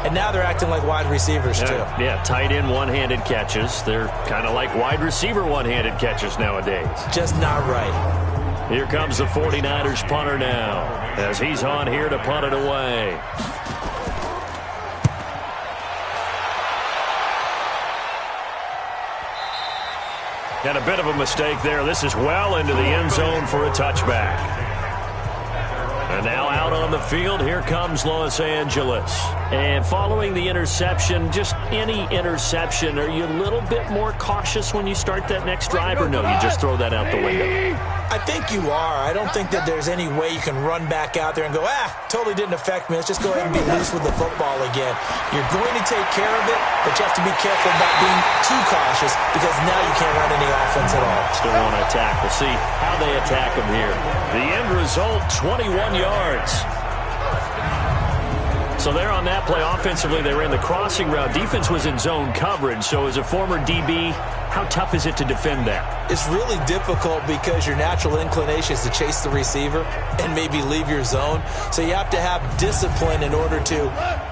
Speaker 4: and now they're acting like wide receivers too.
Speaker 1: Yeah, tight end one-handed catches. They're kind of like wide receiver one-handed catches nowadays.
Speaker 4: Just not right.
Speaker 1: Here comes the 49ers punter now, as he's on here to punt it away. And a bit of a mistake there. This is well into the end zone for a touchback. And now out on the field, here comes Los Angeles. And following the interception, just any interception, are you a little bit more cautious when you start that next drive, or no, you just throw that out the window?
Speaker 4: I think you are. I don't think that there's any way you can run back out there and go, totally didn't affect me. Let's just go ahead and be loose with the football again. You're going to take care of it, but you have to be careful about being too cautious because now you can't run any offense at all.
Speaker 1: Still want to attack. We'll see how they attack them here. The end result, 21 yards. So there on that play, offensively, they ran the crossing route. Defense was in zone coverage. So as a former DB, how tough is it to defend that?
Speaker 4: It's really difficult because your natural inclination is to chase the receiver and maybe leave your zone. So you have to have discipline in order to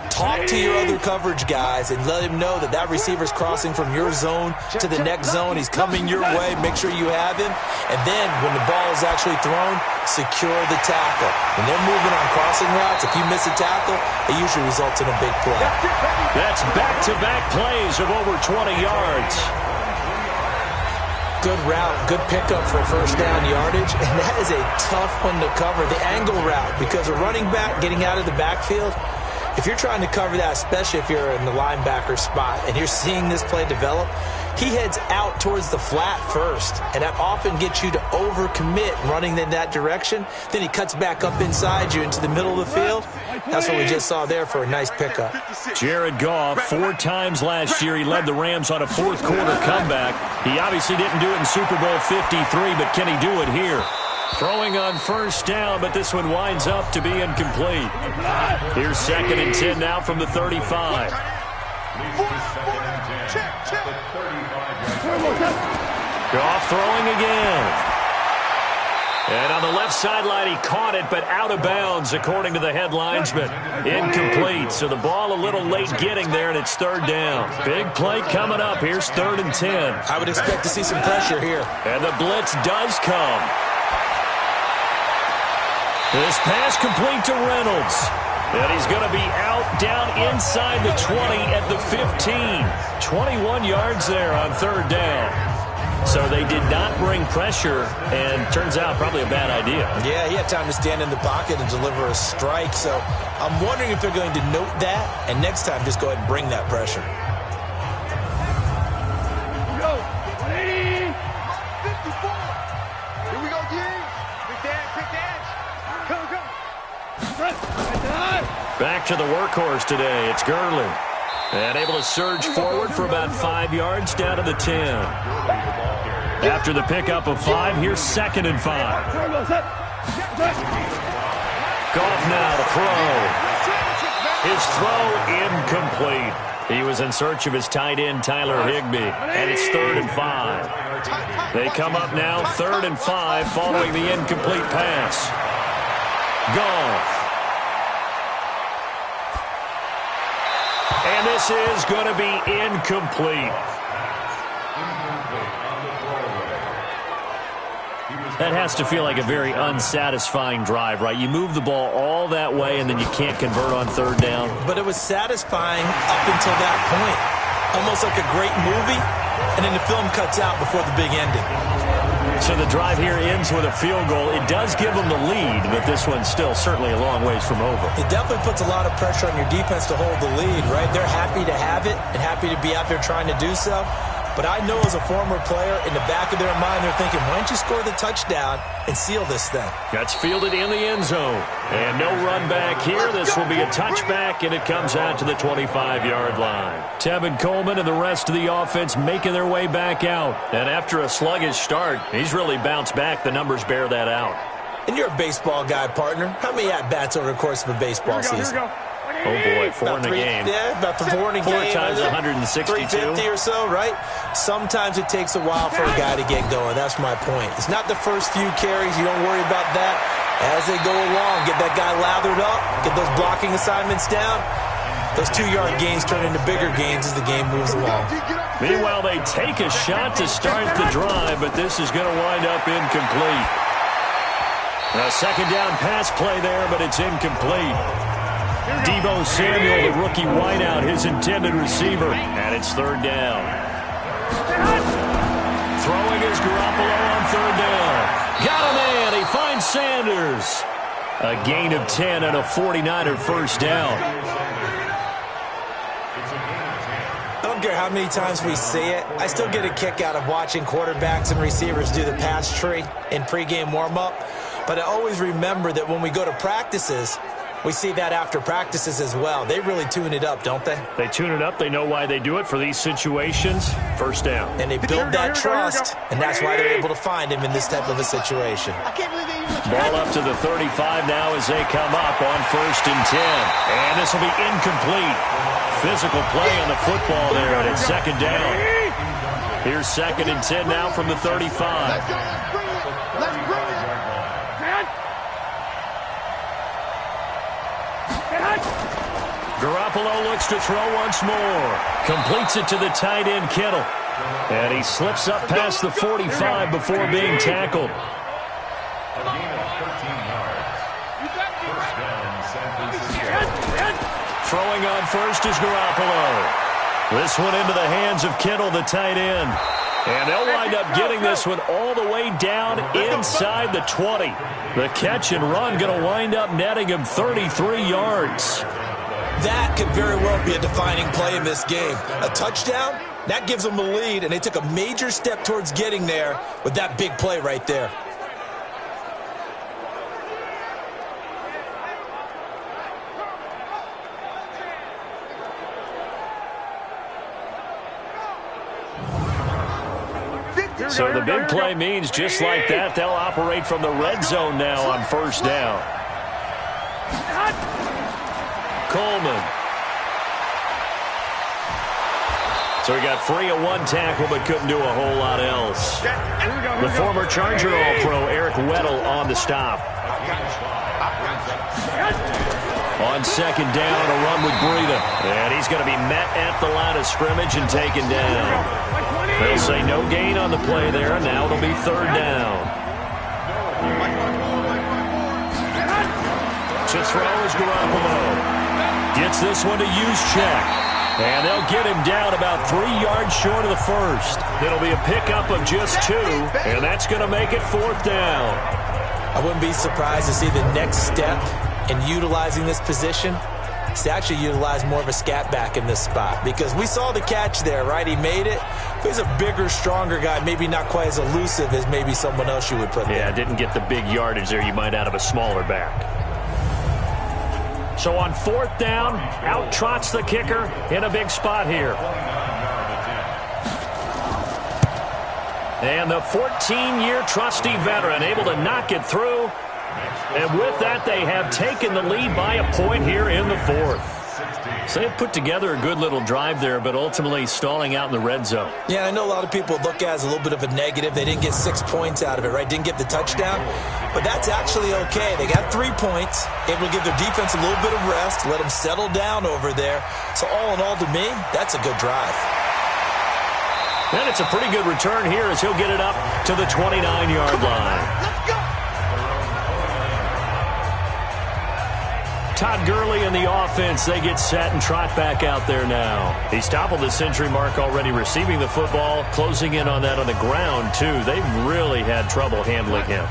Speaker 4: talk to your other coverage guys and let him know that that receiver's crossing from your zone to the next zone. He's coming your way. Make sure you have him. And then when the ball is actually thrown, secure the tackle. When they're moving on crossing routes, if you miss a tackle, it usually results in a big play.
Speaker 1: That's back-to-back plays of over 20 yards.
Speaker 4: Good route, good pickup for first down yardage, and that is a tough one to cover. The angle route, because a running back getting out of the backfield, if you're trying to cover that, especially if you're in the linebacker spot and you're seeing this play develop, he heads out towards the flat first, and that often gets you to overcommit running in that direction. Then he cuts back up inside you into the middle of the field. That's what we just saw there for a nice pickup.
Speaker 1: Jared Goff, 4 times last year, he led the Rams on a fourth-quarter comeback. He obviously didn't do it in Super Bowl 53, but can he do it here? Throwing on first down, but this one winds up to be incomplete. Here's 2nd and 10 now from the 35. Goff throwing again. And on the left sideline, he caught it, but out of bounds, according to the head linesman. Incomplete, so the ball a little late getting there, and it's 3rd down. Big play coming up. Here's 3rd and 10.
Speaker 4: I would expect to see some pressure here.
Speaker 1: And the blitz does come. This pass complete to Reynolds. And he's going to be out down inside the 20 at the 15. 21 yards there on 3rd down. So they did not bring pressure, and turns out probably a bad idea.
Speaker 4: Yeah, he had time to stand in the pocket and deliver a strike. So I'm wondering if they're going to note that, and next time just go ahead and bring that pressure.
Speaker 2: Here we go. 180. 54. Here we go, Gee. Quick dash. Go.
Speaker 1: Back to the workhorse today. It's Gurley. And able to surge forward for about 5 yards down to the 10. After the pickup of 5, here's 2nd and 5. Goff now to throw. His throw incomplete. He was in search of his tight end, Tyler Higbee. And it's 3rd and 5. They come up now 3rd and 5 following the incomplete pass. Goff. And this is going to be incomplete. That has to feel like a very unsatisfying drive, right? You move the ball all that way, and then you can't convert on 3rd down.
Speaker 4: But it was satisfying up until that point. Almost like a great movie, and then the film cuts out before the big ending.
Speaker 1: So the drive here ends with a field goal. It does give them the lead, but this one's still certainly a long ways from over.
Speaker 4: It definitely puts a lot of pressure on your defense to hold the lead, right? They're happy to have it and happy to be out there trying to do so. But I know as a former player, in the back of their mind, they're thinking, why don't you score the touchdown and seal this thing?
Speaker 1: That's fielded in the end zone. And no run back here. This will be a touchback, and it comes out to the 25-yard line. Tevin Coleman and the rest of the offense making their way back out. And after a sluggish start, he's really bounced back. The numbers bear that out.
Speaker 4: And you're a baseball guy, partner. How many at-bats over the course of a baseball season?
Speaker 2: Here we go.
Speaker 1: Oh, boy, four in a game.
Speaker 4: Yeah, about 4 in a game.
Speaker 1: 4 times 162.
Speaker 4: 350 or so, right? Sometimes it takes a while for a guy to get going. That's my point. It's not the first few carries. You don't worry about that. As they go along, get that guy lathered up, get those blocking assignments down. Those 2-yard gains turn into bigger gains as the game moves along.
Speaker 1: Meanwhile, they take a shot to start the drive, but this is going to wind up incomplete. A second down pass play there, but it's incomplete. Deebo Samuel, the rookie wideout, his intended receiver, and it's third down. Throwing is Garoppolo on third down. Got a man. He finds Sanders. A gain of 10 and a 49er first down.
Speaker 4: I don't care how many times we see it. I still get a kick out of watching quarterbacks and receivers do the pass tree in pregame warm-up. But I always remember that when we go to practices, we see that after practices as well. They really tune it up, don't they?
Speaker 1: They tune it up. They know why they do it for these situations. First down.
Speaker 4: And they build that trust, and that's why they're able to find him in this type of a situation.
Speaker 1: Ball up to the 35 now as they come up on 1st and 10. And this will be incomplete. Physical play on the football there, and it's second down. Here's 2nd and 10 now from the 35. Garoppolo looks to throw once more. Completes it to the tight end, Kittle. And he slips up past the 45 before being tackled. Throwing on first is Garoppolo. This one into the hands of Kittle, the tight end. And they'll wind up getting this one all the way down inside the 20. The catch and run going to wind up netting him 33 yards.
Speaker 4: That could very well be a defining play in this game. A touchdown, that gives them the lead, and they took a major step towards getting there with that big play right there.
Speaker 1: So the big play means just like that, they'll operate from the red zone now on first down. Coleman. So he got free of one tackle but couldn't do a whole lot else. The former Charger All-Pro Eric Weddle on the stop. On second down, a run with Breida. And he's going to be met at the line of scrimmage and taken down. They'll say no gain on the play there. Now it'll be third down. To throw is Garoppolo. Gets this one to Juszczyk. And they'll get him down about 3 yards short of the first. It'll be a pickup of just 2, and that's going to make it fourth down.
Speaker 4: I wouldn't be surprised to see the next step in utilizing this position is to actually utilize more of a scat back in this spot. Because we saw the catch there, right? He made it. He's a bigger, stronger guy, maybe not quite as elusive as maybe someone else you would put there.
Speaker 1: Yeah, didn't get the big yardage there you might out of a smaller back. So on fourth down, out trots the kicker in a big spot here. And the 14-year trusty veteran able to knock it through. And with that, they have taken the lead by a point here in the fourth. So they put together a good little drive there, but ultimately stalling out in the red zone.
Speaker 4: Yeah, I know a lot of people look at it as a little bit of a negative. They didn't get 6 points out of it, right? Didn't get the touchdown. But that's actually okay. They got 3 points, able to give their defense a little bit of rest, let them settle down over there. So all in all, to me, that's a good drive.
Speaker 1: And it's a pretty good return here as he'll get it up to the 29-yard line. Todd Gurley and the offense, they get set and trot back out there now. He's toppled the century mark already receiving the football, closing in on that on the ground, too. They've really had trouble handling him.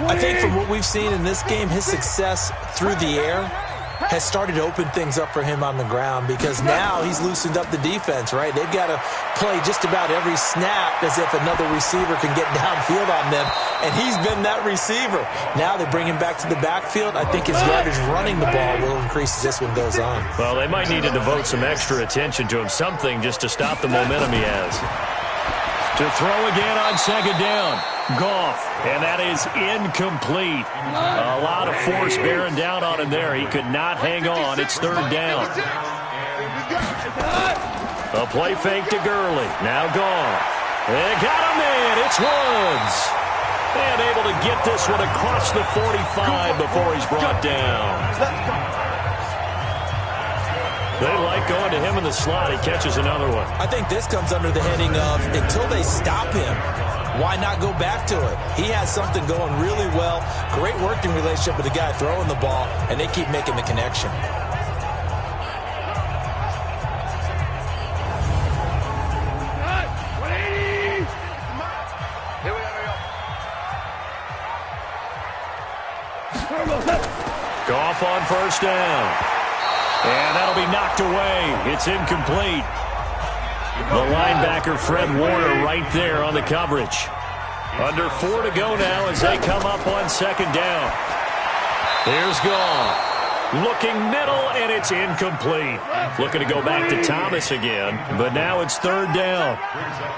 Speaker 4: I think from what we've seen in this game, his success through the air has started to open things up for him on the ground because now he's loosened up the defense, right? They've got to play just about every snap as if another receiver can get downfield on them, and he's been that receiver. Now they bring him back to the backfield. I think his yardage running the ball will increase as this one goes on.
Speaker 1: Well, they might need to devote some extra attention to him, something just to stop the momentum he has. To throw again on second down. Goff, and that is incomplete. A lot of force bearing down on him there. He could not hang on. It's third down. A play fake to Gurley. Now Goff. They got him in. It's Woods. And able to get this one across the 45 before he's brought down. They like going to him in the slot. He catches another one.
Speaker 4: I think this comes under the heading of until they stop him, why not go back to it? He has something going really well. Great working relationship with the guy throwing the ball, and they keep making the connection.
Speaker 1: Goff on first down. And that'll be knocked away. It's incomplete. The linebacker, Fred Warner, right there on the coverage. Under 4 to go now as they come up on second down. Here's Goff. Looking middle, and it's incomplete. Looking to go back to Thomas again, but now it's third down.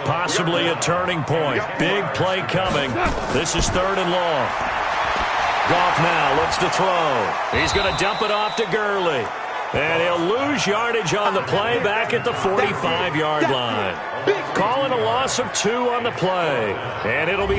Speaker 1: Possibly a turning point. Big play coming. This is third and long. Goff now looks to throw. He's going to dump it off to Gurley. And he'll lose yardage on the play back at the 45-yard line. Calling a loss of 2 on the play. And it'll be